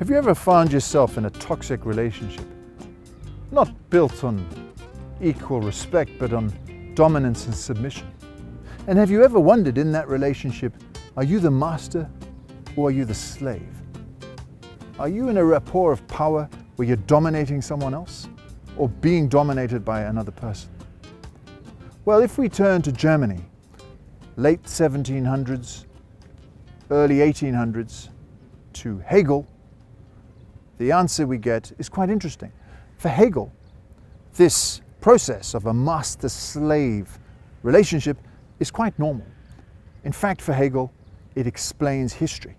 Have you ever found yourself in a toxic relationship? Not built on equal respect, but on dominance and submission. And have you ever wondered in that relationship, are you the master or are you the slave? Are you in a rapport of power where you're dominating someone else or being dominated by another person? Well, if we turn to Germany, late 1700s, early 1800s, to Hegel, the answer we get is quite interesting. For Hegel, this process of a master-slave relationship is quite normal. In fact, for Hegel, it explains history.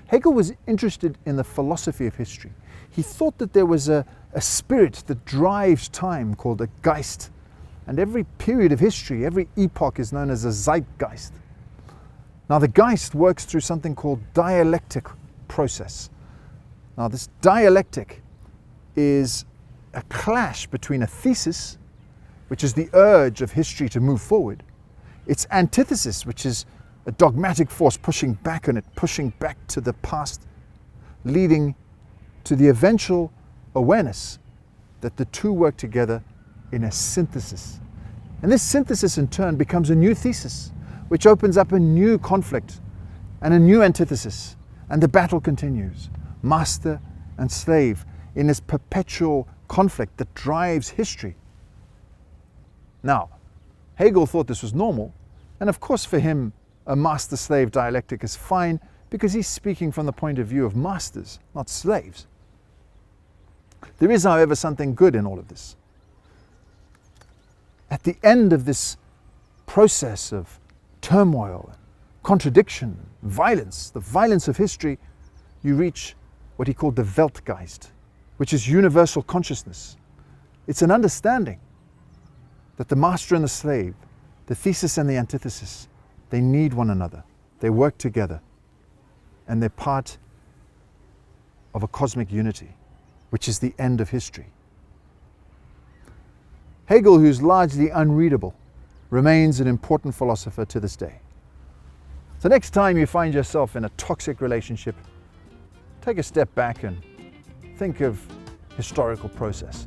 Hegel was interested in the philosophy of history. He thought that there was a spirit that drives time called a Geist. And every period of history, every epoch is known as a Zeitgeist. Now the Geist works through something called dialectic process. Now this dialectic is a clash between a thesis, which is the urge of history to move forward, its antithesis, which is a dogmatic force pushing back on it, pushing back to the past, leading to the eventual awareness that the two work together in a synthesis. And this synthesis in turn becomes a new thesis, which opens up a new conflict and a new antithesis. And the battle continues, master and slave, in this perpetual conflict that drives history. Now, Hegel thought this was normal, and of course for him, a master-slave dialectic is fine because he's speaking from the point of view of masters, not slaves. There is, however, something good in all of this. At the end of this process of turmoil, contradiction, violence, the violence of history, you reach what he called the Weltgeist, which is universal consciousness. It's an understanding that the master and the slave, the thesis and the antithesis, they need one another. They work together. And they're part of a cosmic unity, which is the end of history. Hegel, who's largely unreadable, remains an important philosopher to this day. So next time you find yourself in a toxic relationship, take a step back and think of historical process.